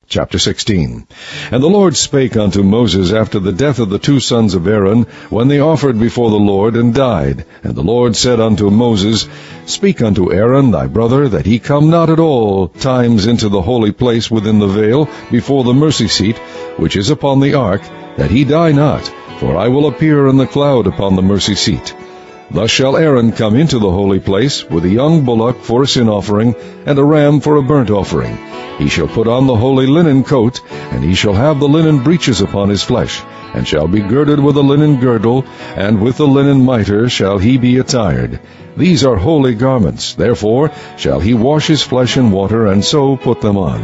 Chapter 16. And the Lord spake unto Moses after the death of the two sons of Aaron, when they offered before the Lord, and died. And the Lord said unto Moses, Speak unto Aaron thy brother, that he come not at all times into the holy place within the veil, before the mercy seat, which is upon the ark, that he die not, for I will appear in the cloud upon the mercy seat. Thus shall Aaron come into the holy place, with a young bullock for a sin offering, and a ram for a burnt offering. He shall put on the holy linen coat, and he shall have the linen breeches upon his flesh, and shall be girded with a linen girdle, and with the linen mitre shall he be attired. These are holy garments, therefore shall he wash his flesh in water, and so put them on.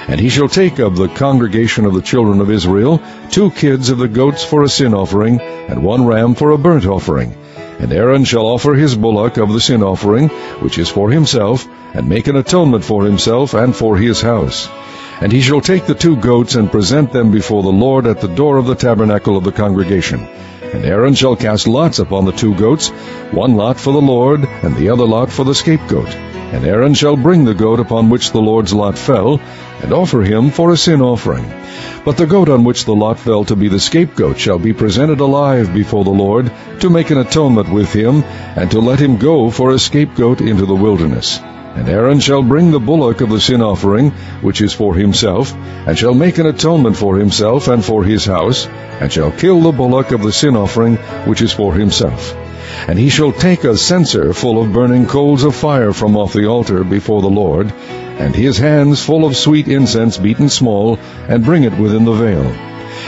And he shall take of the congregation of the children of Israel 2 kids of the goats for a sin offering, and 1 ram for a burnt offering. And Aaron shall offer his bullock of the sin offering, which is for himself, and make an atonement for himself and for his house. And he shall take the 2 goats, and present them before the Lord at the door of the tabernacle of the congregation. And Aaron shall cast lots upon the 2 goats, 1 lot for the Lord, and the other lot for the scapegoat. And Aaron shall bring the goat upon which the Lord's lot fell, and offer him for a sin offering. But the goat on which the lot fell to be the scapegoat shall be presented alive before the Lord, to make an atonement with him, and to let him go for a scapegoat into the wilderness. And Aaron shall bring the bullock of the sin offering, which is for himself, and shall make an atonement for himself and for his house, and shall kill the bullock of the sin offering, which is for himself. And he shall take a censer full of burning coals of fire from off the altar before the Lord, and his hands full of sweet incense beaten small, and bring it within the veil.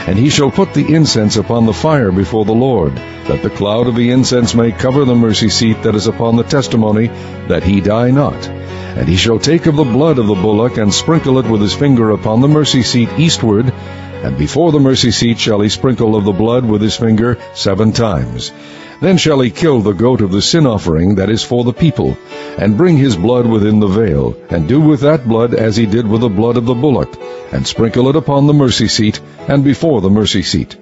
And he shall put the incense upon the fire before the Lord, that the cloud of the incense may cover the mercy seat that is upon the testimony, that he die not. And he shall take of the blood of the bullock, and sprinkle it with his finger upon the mercy seat eastward, and before the mercy seat shall he sprinkle of the blood with his finger 7 times. Then shall he kill the goat of the sin offering that is for the people, and bring his blood within the veil, and do with that blood as he did with the blood of the bullock, and sprinkle it upon the mercy seat, and before the mercy seat.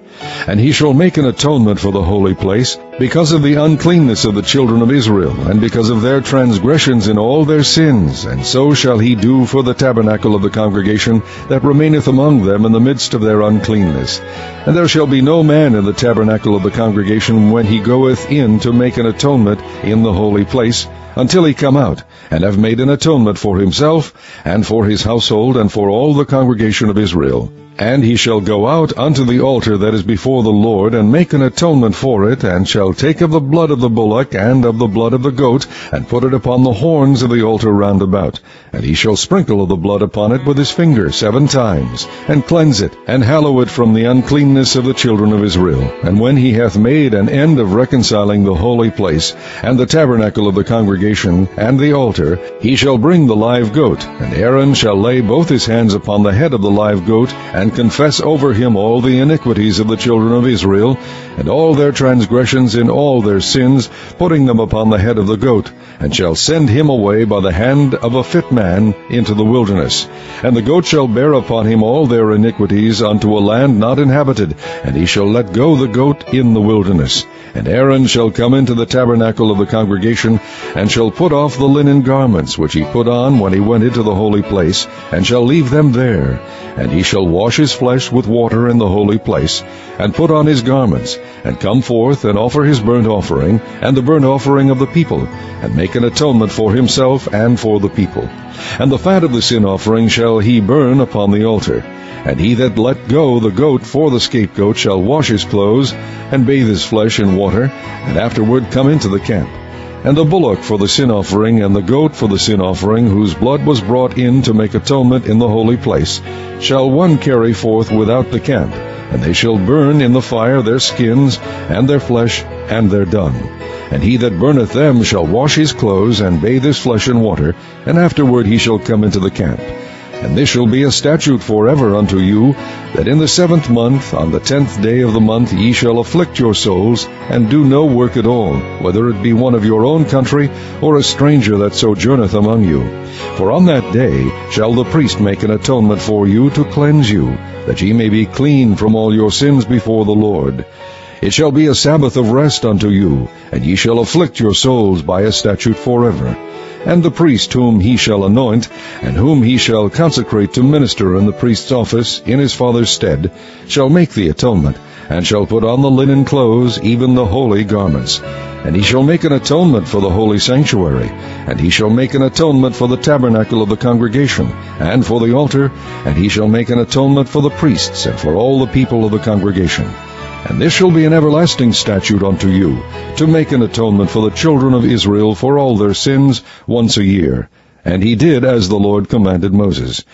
And he shall make an atonement for the holy place, because of the uncleanness of the children of Israel, and because of their transgressions in all their sins. And so shall he do for the tabernacle of the congregation that remaineth among them in the midst of their uncleanness. And there shall be no man in the tabernacle of the congregation when he goeth in to make an atonement in the holy place, until he come out, and have made an atonement for himself, and for his household, and for all the congregation of Israel. And he shall go out unto the altar that is before the Lord, and make an atonement for it, and shall take of the blood of the bullock, and of the blood of the goat, and put it upon the horns of the altar round about. And he shall sprinkle of the blood upon it with his finger 7 times, and cleanse it, and hallow it from the uncleanness of the children of Israel. And when he hath made an end of reconciling the holy place, and the tabernacle of the congregation, and the altar, he shall bring the live goat, and Aaron shall lay both his hands upon the head of the live goat, and confess over him all the iniquities of the children of Israel, and all their transgressions in all their sins, putting them upon the head of the goat, and shall send him away by the hand of a fit man into the wilderness. And the goat shall bear upon him all their iniquities unto a land not inhabited, and he shall let go the goat in the wilderness. And Aaron shall come into the tabernacle of the congregation, and shall put off the linen garments which he put on when he went into the holy place, and shall leave them there. And he shall wash his flesh with water in the holy place, and put on his garments, and come forth, and offer his burnt offering, and the burnt offering of the people, and make an atonement for himself and for the people. And the fat of the sin offering shall he burn upon the altar. And he that let go the goat for the scapegoat shall wash his clothes, and bathe his flesh in water, and afterward come into the camp. And the bullock for the sin offering, and the goat for the sin offering, whose blood was brought in to make atonement in the holy place, shall one carry forth without the camp, and they shall burn in the fire their skins, and their flesh, and their dung. And he that burneth them shall wash his clothes, and bathe his flesh in water, and afterward he shall come into the camp. And this shall be a statute forever unto you, that in the 7th month, on the 10th day of the month, ye shall afflict your souls, and do no work at all, whether it be one of your own country, or a stranger that sojourneth among you. For on that day shall the priest make an atonement for you to cleanse you, that ye may be clean from all your sins before the Lord. It shall be a Sabbath of rest unto you, and ye shall afflict your souls by a statute forever. and the priest whom he shall anoint, and whom he shall consecrate to minister in the priest's office in his father's stead, shall make the atonement, and shall put on the linen clothes, even the holy garments. And he shall make an atonement for the holy sanctuary, and he shall make an atonement for the tabernacle of the congregation, and for the altar, and he shall make an atonement for the priests, and for all the people of the congregation. And this shall be an everlasting statute unto you, to make an atonement for the children of Israel for all their sins once a year. And he did as the Lord commanded Moses.